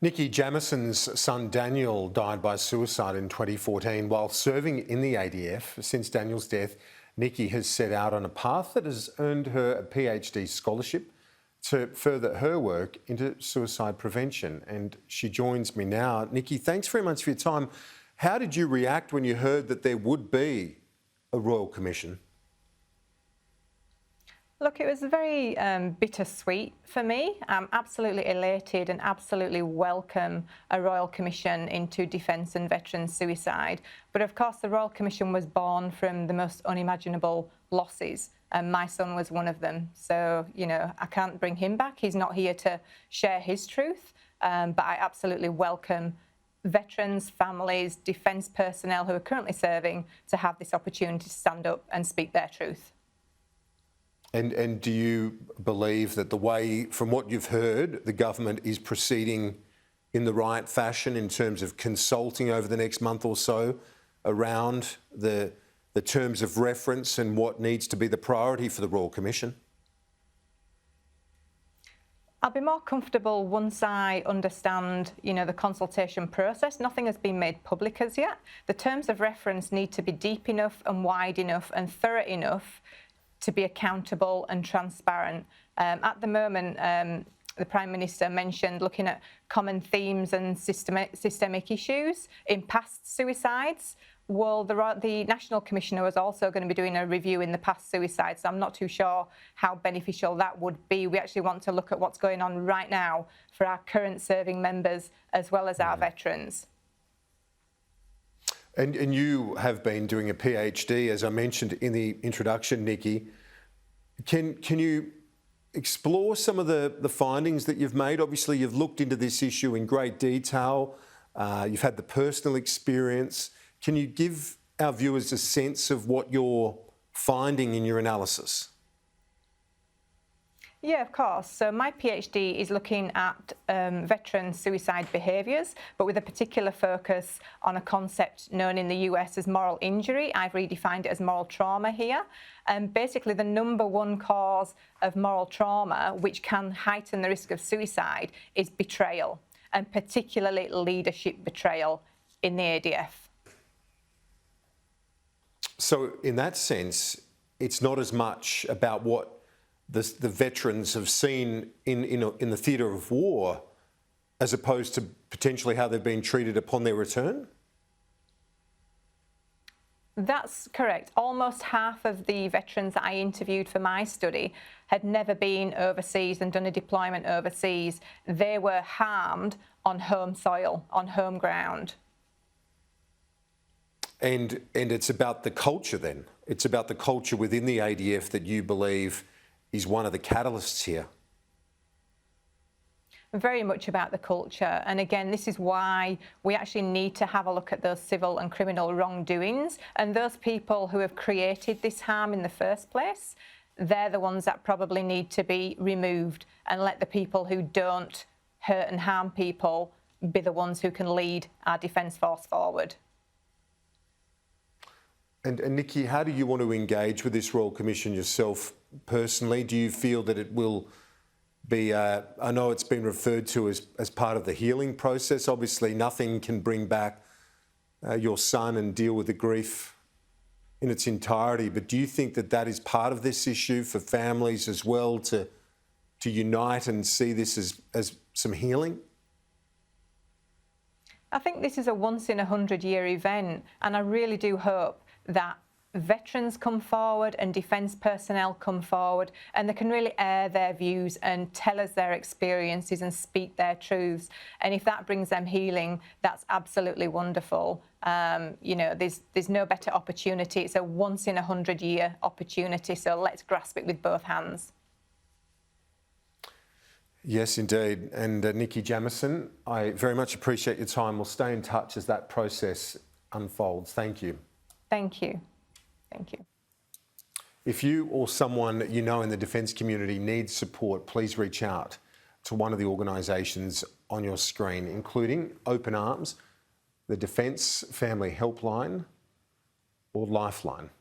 Nikki Jamieson's son Daniel died by suicide in 2014 while serving in the ADF. Since Daniel's death, Nikki has set out on a path that has earned her a PhD scholarship to further her work into suicide prevention. And she joins me now. Nikki, thanks very much for your time. How did you react when you heard that there would be a Royal Commission? Look, it was very bittersweet for me. I'm absolutely elated and absolutely welcome a Royal Commission into defence and veterans suicide. But of course, the Royal Commission was born from the most unimaginable losses, and my son was one of them. So, you know, I can't bring him back. He's not here to share his truth, but I absolutely welcome veterans, families, defence personnel who are currently serving to have this opportunity to stand up and speak their truth. And do you believe that the way, from what you've heard, the government is proceeding in the right fashion in terms of consulting over the next month or so around the terms of reference and what needs to be the priority for the Royal Commission? I'll be more comfortable once I understand, the consultation process. Nothing has been made public as yet. The terms of reference need to be deep enough and wide enough and thorough enough to be accountable and transparent. At the moment, the Prime Minister mentioned looking at common themes and systemic issues in past suicides. Well, the National Commissioner was also going to be doing a review in the past suicides, so I'm not too sure how beneficial that would be. We actually want to look at what's going on right now for our current serving members as well as our veterans. And you have been doing a PhD, as I mentioned in the introduction, Nikki. Can you explore some of the findings that you've made? Obviously, you've looked into this issue in great detail. You've had the personal experience. Can you give our viewers a sense of what you're finding in your analysis? Yeah, of course. So my PhD is looking at veteran suicide behaviours, but with a particular focus on a concept known in the US as moral injury. I've redefined it as moral trauma here. And basically the number one cause of moral trauma, which can heighten the risk of suicide, is betrayal, and particularly leadership betrayal in the ADF. So in that sense, it's not as much about what the veterans have seen in the theatre of war as opposed to potentially how they've been treated upon their return? That's correct. Almost half of the veterans that I interviewed for my study had never been overseas and done a deployment overseas. They were harmed on home soil, on home ground. And it's about the culture then? It's about the culture within the ADF that you believe is one of the catalysts here? Very much about the culture. And again, this is why we actually need to have a look at those civil and criminal wrongdoings. And those people who have created this harm in the first place, they're the ones that probably need to be removed, and let the people who don't hurt and harm people be the ones who can lead our defence force forward. And Nikki, how do you want to engage with this Royal Commission yourself personally? Do you feel that it will be, I know it's been referred to as part of the healing process. Obviously, nothing can bring back your son and deal with the grief in its entirety. But do you think that that is part of this issue for families as well, to unite and see this as some healing? I think this is a once-in-a-100-year event, and I really do hope that veterans come forward and defence personnel come forward, and they can really air their views and tell us their experiences and speak their truths. And if that brings them healing, that's absolutely wonderful. There's no better opportunity. It's a once-in-a-100-year opportunity, so let's grasp it with both hands. Yes, indeed. And Nikki Jamieson, I very much appreciate your time. We'll stay in touch as that process unfolds. Thank you. Thank you. Thank you. If you or someone you know in the defence community needs support, please reach out to one of the organisations on your screen, including Open Arms, the Defence Family Helpline, or Lifeline.